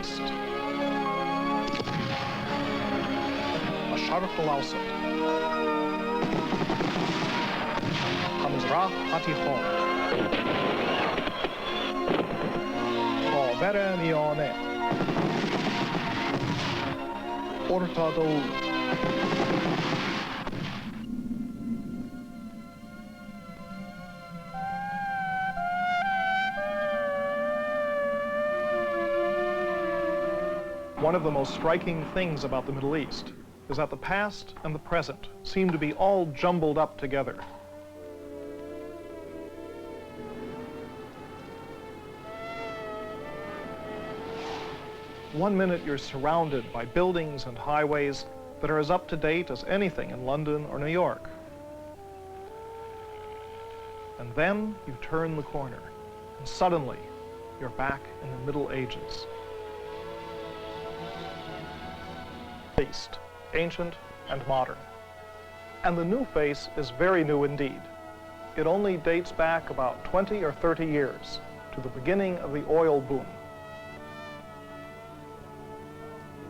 East. الشرق الأوسط. המזרח התיכון. خاور میانه. ارتادو. One of the most striking things about the Middle East is that the past and the present seem to be all jumbled up together. One minute you're surrounded by buildings and highways that are as up to date as anything in London or New York. And then you turn the corner, and suddenly you're back in the Middle Ages. East, ancient and modern. And the new face is very new indeed. It only dates back about 20 or 30 years to the beginning of the oil boom.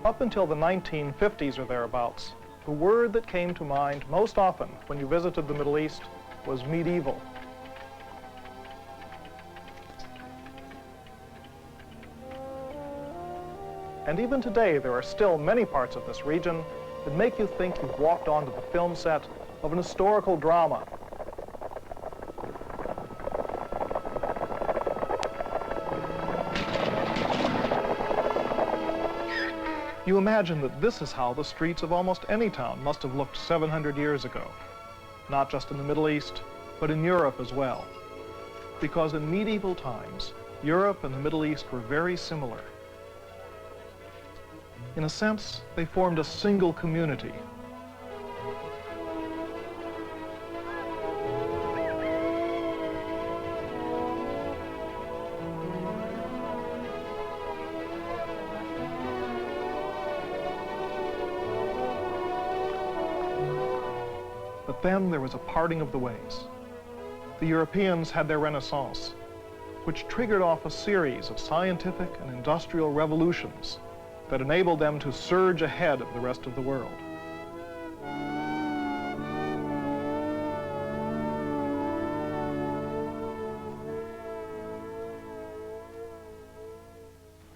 Up until the 1950s or thereabouts, the word that came to mind most often when you visited the Middle East was medieval. And even today, there are still many parts of this region that make you think you've walked onto the film set of an historical drama. You imagine that this is how the streets of almost any town must have looked 700 years ago, not just in the Middle East, but in Europe as well. Because in medieval times, Europe and the Middle East were very similar. In a sense, they formed a single community. But then there was a parting of the ways. The Europeans had their Renaissance, which triggered off a series of scientific and industrial revolutions that enabled them to surge ahead of the rest of the world.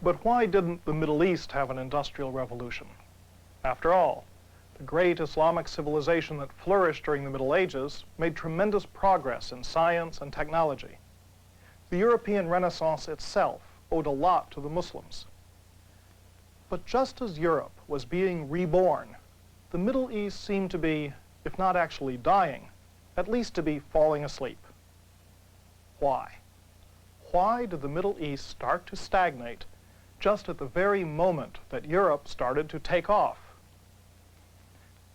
But why didn't the Middle East have an industrial revolution? After all, the great Islamic civilization that flourished during the Middle Ages made tremendous progress in science and technology. The European Renaissance itself owed a lot to the Muslims. But just as Europe was being reborn, the Middle East seemed to be, if not actually dying, at least to be falling asleep. Why? Why did the Middle East start to stagnate just at the very moment that Europe started to take off?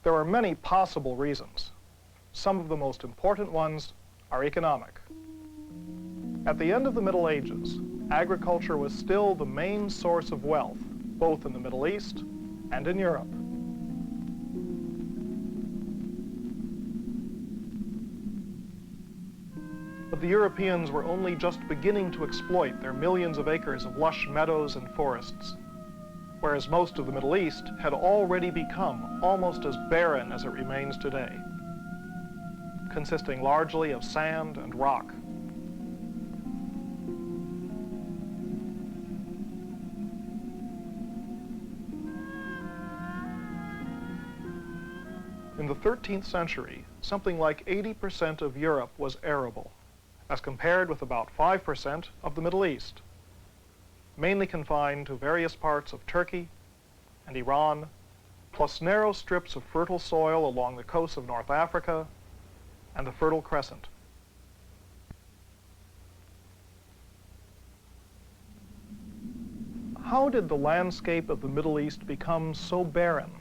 There are many possible reasons. Some of the most important ones are economic. At the end of the Middle Ages, agriculture was still the main source of wealth, both in the Middle East and in Europe. But the Europeans were only just beginning to exploit their millions of acres of lush meadows and forests, whereas most of the Middle East had already become almost as barren as it remains today, consisting largely of sand and rock. In the 13th century, something like 80% of Europe was arable, as compared with about 5% of the Middle East, mainly confined to various parts of Turkey and Iran, plus narrow strips of fertile soil along the coasts of North Africa and the Fertile Crescent. How did the landscape of the Middle East become so barren?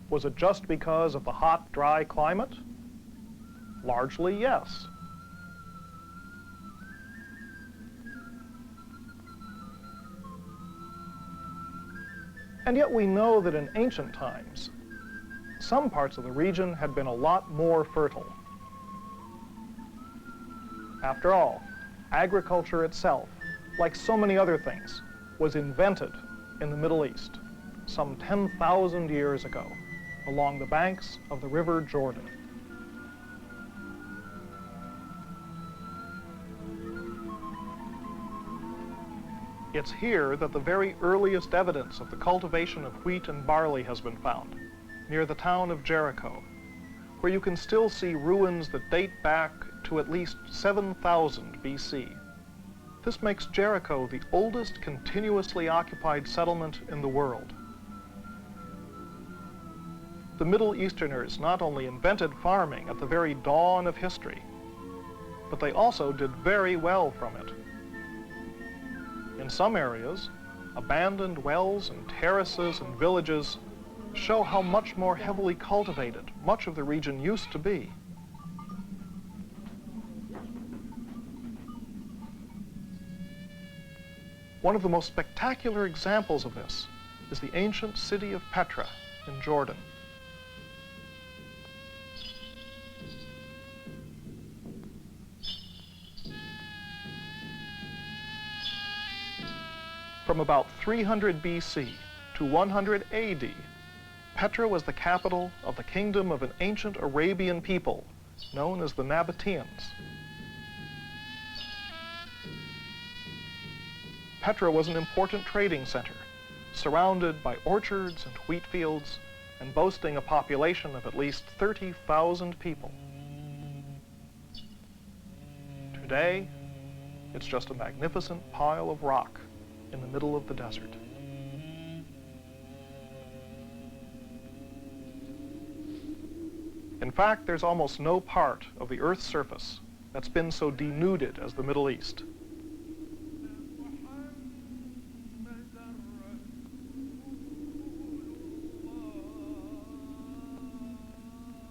Was it just because of the hot, dry climate? Largely, yes. And yet we know that in ancient times, some parts of the region had been a lot more fertile. After all, agriculture itself, like so many other things, was invented in the Middle East some 10,000 years ago along the banks of the River Jordan. It's here that the very earliest evidence of the cultivation of wheat and barley has been found, near the town of Jericho, where you can still see ruins that date back to at least 7,000 BC. This makes Jericho the oldest continuously occupied settlement in the world. The Middle Easterners not only invented farming at the very dawn of history, but they also did very well from it. In some areas, abandoned wells and terraces and villages show how much more heavily cultivated much of the region used to be. One of the most spectacular examples of this is the ancient city of Petra in Jordan. From about 300 BC to 100 AD, Petra was the capital of the kingdom of an ancient Arabian people known as the Nabateans. Petra was an important trading center, surrounded by orchards and wheat fields, and boasting a population of at least 30,000 people. Today, it's just a magnificent pile of rock in the middle of the desert. In fact, there's almost no part of the Earth's surface that's been so denuded as the Middle East.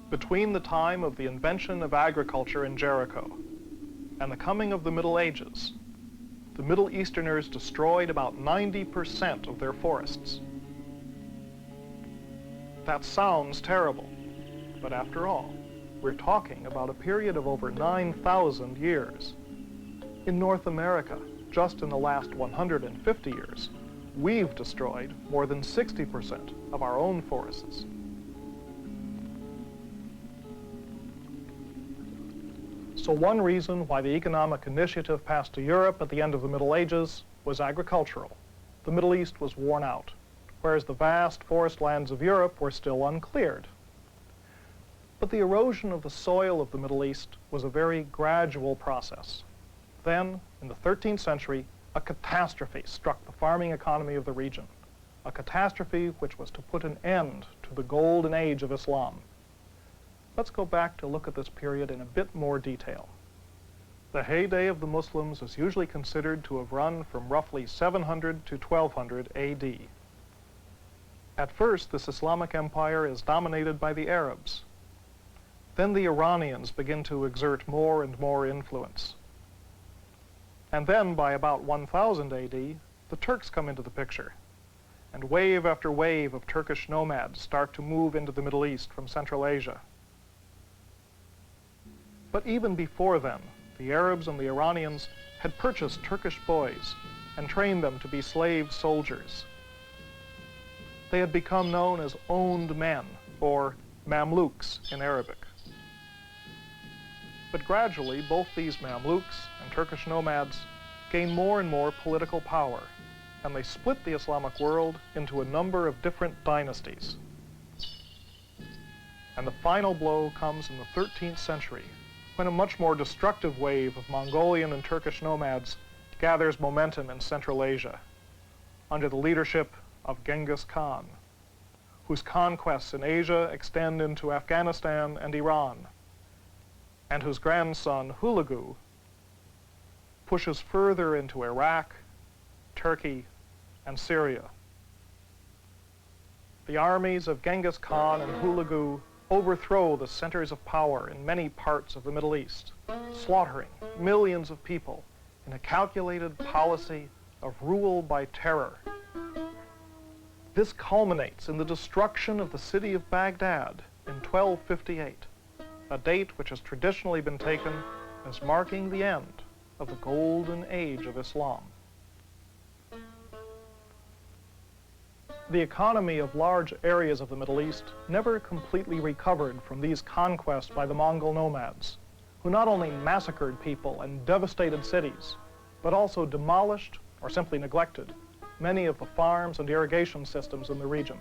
Between the time of the invention of agriculture in Jericho and the coming of the Middle Ages, the Middle Easterners destroyed about 90% of their forests. That sounds terrible, but after all, we're talking about a period of over 9,000 years. In North America, just in the last 150 years, we've destroyed more than 60% of our own forests. So one reason why the economic initiative passed to Europe at the end of the Middle Ages was agricultural. The Middle East was worn out, whereas the vast forest lands of Europe were still uncleared. But the erosion of the soil of the Middle East was a very gradual process. Then, in the 13th century, a catastrophe struck the farming economy of the region, a catastrophe which was to put an end to the golden age of Islam. Let's go back to look at this period in a bit more detail. The heyday of the Muslims is usually considered to have run from roughly 700 to 1200 AD. At first, this Islamic empire is dominated by the Arabs. Then the Iranians begin to exert more and more influence. And then, by about 1000 AD, the Turks come into the picture, and wave after wave of Turkish nomads start to move into the Middle East from Central Asia. But even before then, the Arabs and the Iranians had purchased Turkish boys and trained them to be slave soldiers. They had become known as owned men, or Mamluks in Arabic. But gradually, both these Mamluks and Turkish nomads gained more and more political power, and they split the Islamic world into a number of different dynasties. And the final blow comes in the 13th century, when a much more destructive wave of Mongolian and Turkish nomads gathers momentum in Central Asia, under the leadership of Genghis Khan, whose conquests in Asia extend into Afghanistan and Iran, and whose grandson, Hulagu, pushes further into Iraq, Turkey, and Syria. The armies of Genghis Khan and Hulagu overthrow the centers of power in many parts of the Middle East, slaughtering millions of people in a calculated policy of rule by terror. This culminates in the destruction of the city of Baghdad in 1258, a date which has traditionally been taken as marking the end of the golden age of Islam. The economy of large areas of the Middle East never completely recovered from these conquests by the Mongol nomads, who not only massacred people and devastated cities, but also demolished or simply neglected many of the farms and irrigation systems in the region.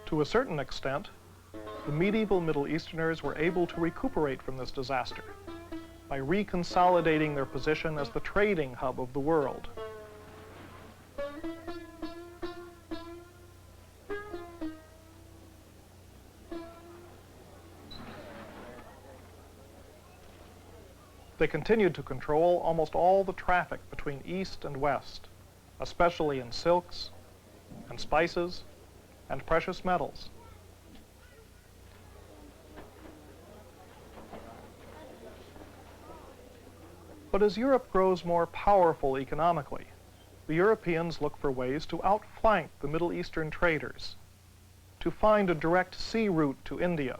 To a certain extent, the medieval Middle Easterners were able to recuperate from this disaster by reconsolidating their position as the trading hub of the world. They continued to control almost all the traffic between East and West, especially in silks and spices and precious metals. But as Europe grows more powerful economically, the Europeans look for ways to outflank the Middle Eastern traders, to find a direct sea route to India,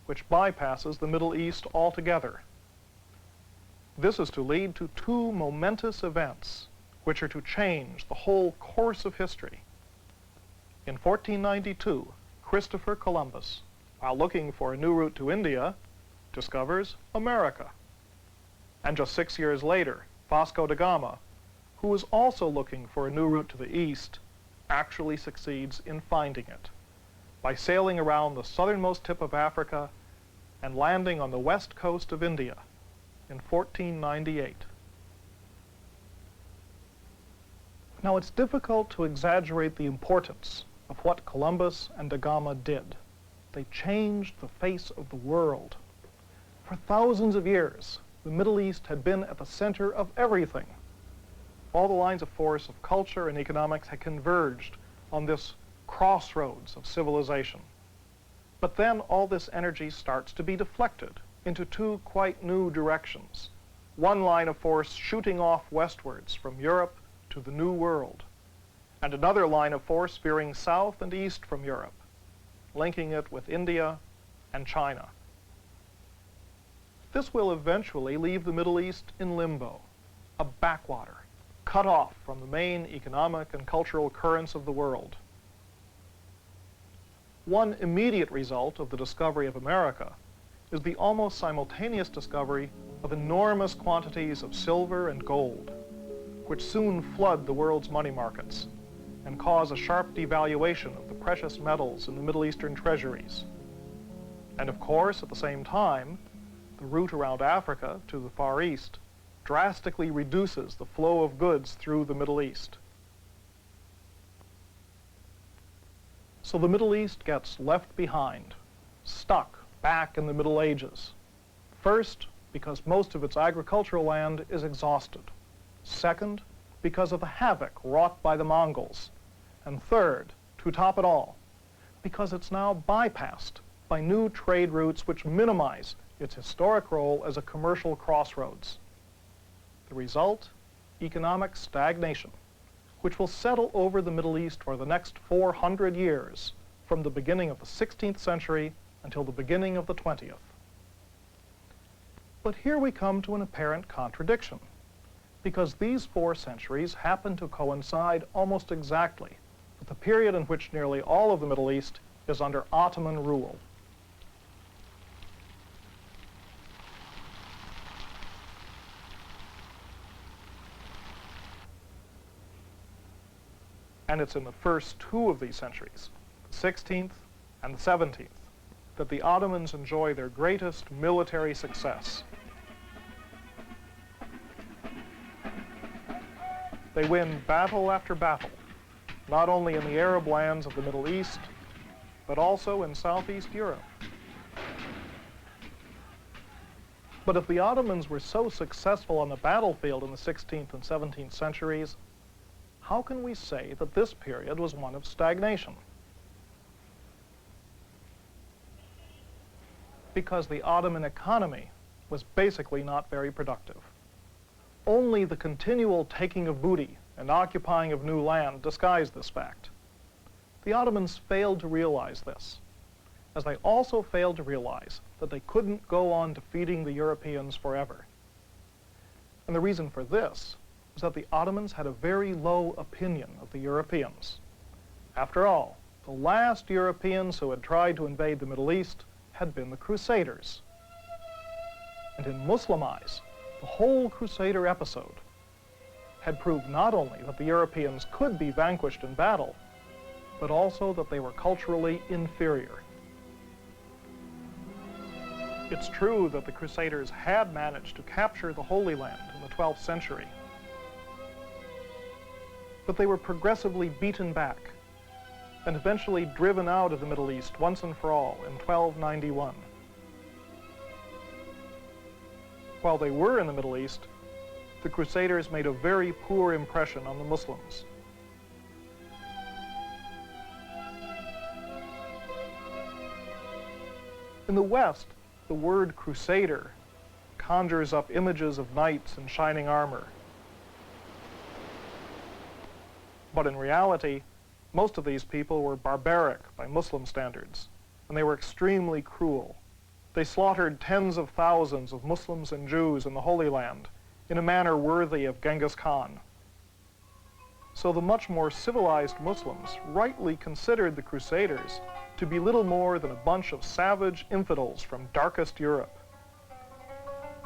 which bypasses the Middle East altogether. This is to lead to two momentous events, which are to change the whole course of history. In 1492, Christopher Columbus, while looking for a new route to India, discovers America. And just 6 years later, Vasco da Gama, who was also looking for a new route to the east, actually succeeds in finding it by sailing around the southernmost tip of Africa and landing on the west coast of India in 1498. Now, it's difficult to exaggerate the importance of what Columbus and da Gama did. They changed the face of the world. For thousands of years, the Middle East had been at the center of everything. All the lines of force of culture and economics had converged on this crossroads of civilization. But then all this energy starts to be deflected into two quite new directions. One line of force shooting off westwards from Europe to the New World, and another line of force veering south and east from Europe, linking it with India and China. This will eventually leave the Middle East in limbo, a backwater, cut off from the main economic and cultural currents of the world. One immediate result of the discovery of America is the almost simultaneous discovery of enormous quantities of silver and gold, which soon flood the world's money markets and cause a sharp devaluation of the precious metals in the Middle Eastern treasuries. And of course, at the same time, the route around Africa to the Far East drastically reduces the flow of goods through the Middle East. So the Middle East gets left behind, stuck back in the Middle Ages. First, because most of its agricultural land is exhausted. Second, because of the havoc wrought by the Mongols. And third, to top it all, because it's now bypassed by new trade routes which minimize its historic role as a commercial crossroads. The result? Economic stagnation, which will settle over the Middle East for the next 400 years, from the beginning of the 16th century until the beginning of the 20th. But here we come to an apparent contradiction, because these 4 centuries happen to coincide almost exactly with the period in which nearly all of the Middle East is under Ottoman rule. And it's in the first 2 of these centuries, the 16th and the 17th, that the Ottomans enjoy their greatest military success. They win battle after battle, not only in the Arab lands of the Middle East, but also in Southeast Europe. But if the Ottomans were so successful on the battlefield in the 16th and 17th centuries, how can we say that this period was one of stagnation? Because the Ottoman economy was basically not very productive. Only the continual taking of booty and occupying of new land disguised this fact. The Ottomans failed to realize this. as they also failed to realize that they couldn't go on defeating the Europeans forever. And the reason for this was that the Ottomans had a very low opinion of the Europeans. After all, the last Europeans who had tried to invade the Middle East had been the Crusaders. And in Muslim eyes, the whole Crusader episode had proved not only that the Europeans could be vanquished in battle, but also that they were culturally inferior. It's true that the Crusaders had managed to capture the Holy Land in the 12th century, but they were progressively beaten back and eventually driven out of the Middle East once and for all in 1291. While they were in the Middle East, the Crusaders made a very poor impression on the Muslims. In the West, the word crusader conjures up images of knights in shining armor. But in reality, most of these people were barbaric by Muslim standards, and they were extremely cruel. They slaughtered tens of thousands of Muslims and Jews in the Holy Land in a manner worthy of Genghis Khan. So the much more civilized Muslims rightly considered the Crusaders to be little more than a bunch of savage infidels from darkest Europe.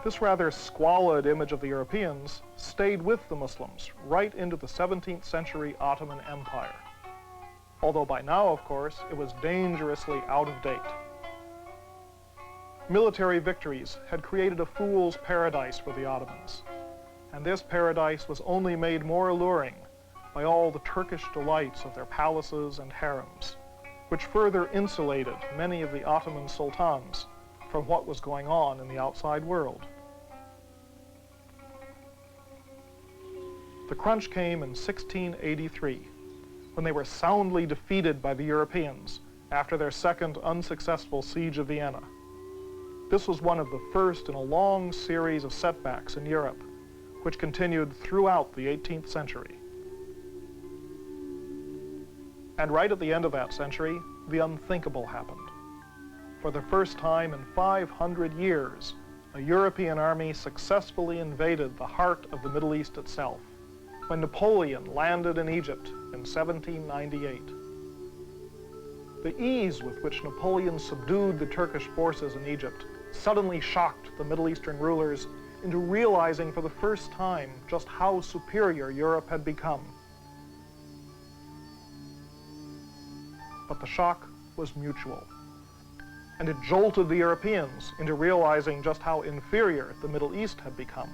This rather squalid image of the Europeans stayed with the Muslims right into the 17th century Ottoman Empire. Although by now, of course, it was dangerously out of date. Military victories had created a fool's paradise for the Ottomans, and this paradise was only made more alluring by all the Turkish delights of their palaces and harems, which further insulated many of the Ottoman sultans from what was going on in the outside world. The crunch came in 1683, when they were soundly defeated by the Europeans after their second unsuccessful siege of Vienna. This was one of the first in a long series of setbacks in Europe, which continued throughout the 18th century. And right at the end of that century, the unthinkable happened. For the first time in 500 years, a European army successfully invaded the heart of the Middle East itself, when Napoleon landed in Egypt in 1798. The ease with which Napoleon subdued the Turkish forces in Egypt suddenly shocked the Middle Eastern rulers into realizing for the first time just how superior Europe had become. But the shock was mutual, and it jolted the Europeans into realizing just how inferior the Middle East had become.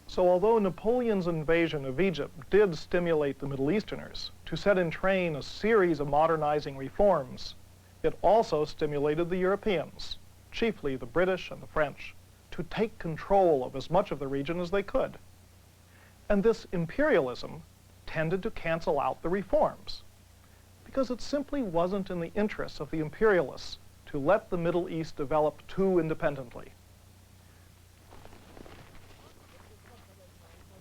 So although Napoleon's invasion of Egypt did stimulate the Middle Easterners to set in train a series of modernizing reforms, it also stimulated the Europeans, chiefly the British and the French, to take control of as much of the region as they could. And this imperialism tended to cancel out the reforms, because it simply wasn't in the interests of the imperialists to let the Middle East develop too independently.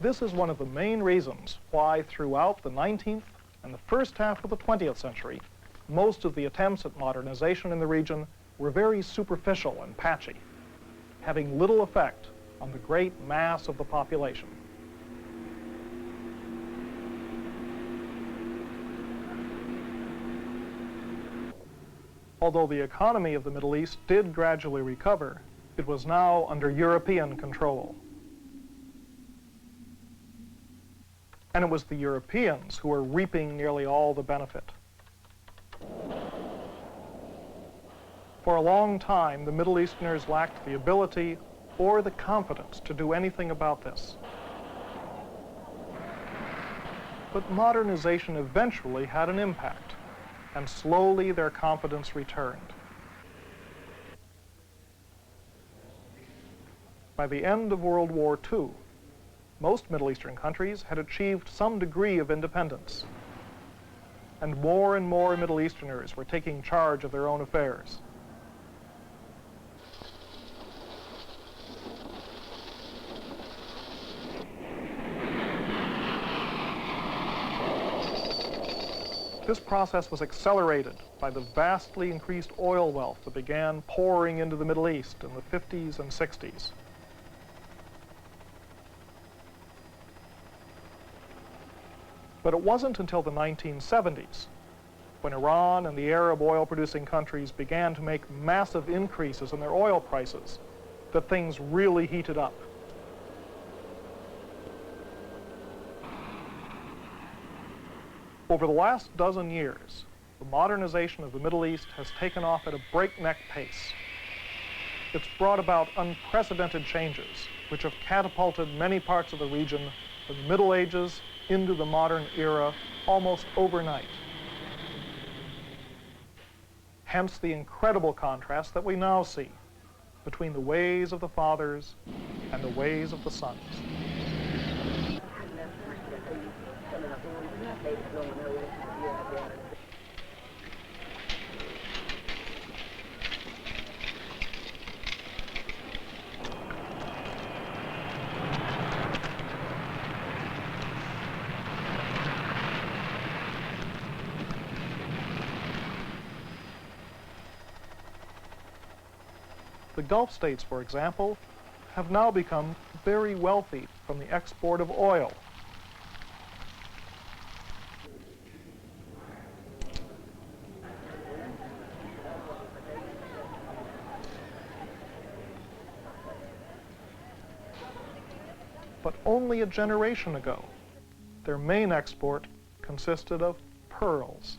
This is one of the main reasons why throughout the 19th and the first half of the 20th century, most of the attempts at modernization in the region were very superficial and patchy, having little effect on the great mass of the population. Although the economy of the Middle East did gradually recover, it was now under European control. And it was the Europeans who were reaping nearly all the benefit. For a long time, the Middle Easterners lacked the ability or the confidence to do anything about this. But modernization eventually had an impact, and slowly their confidence returned. By the end of World War II, most Middle Eastern countries had achieved some degree of independence, and more Middle Easterners were taking charge of their own affairs. This process was accelerated by the vastly increased oil wealth that began pouring into the Middle East in the 50s and 60s. But it wasn't until the 1970s, when Iran and the Arab oil-producing countries began to make massive increases in their oil prices, that things really heated up. Over the last dozen years, the modernization of the Middle East has taken off at a breakneck pace. It's brought about unprecedented changes, which have catapulted many parts of the region from the Middle Ages into the modern era almost overnight. Hence the incredible contrast that we now see between the ways of the fathers and the ways of the sons. The Gulf states, for example, have now become very wealthy from the export of oil. But only a generation ago, their main export consisted of pearls.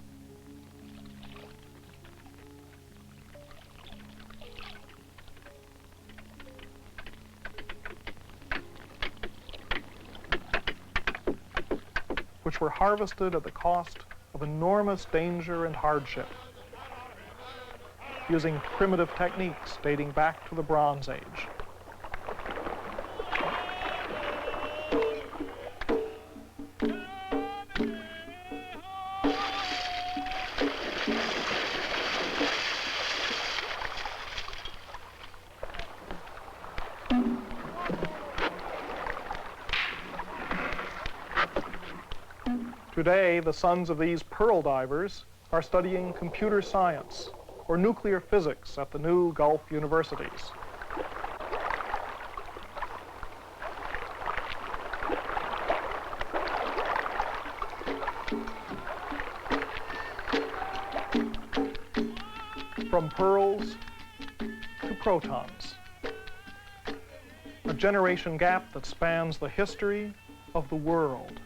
Which were harvested at the cost of enormous danger and hardship, using primitive techniques dating back to the Bronze Age. Today, the sons of these pearl divers are studying computer science or nuclear physics at the new Gulf universities. From pearls to protons, a generation gap that spans the history of the world.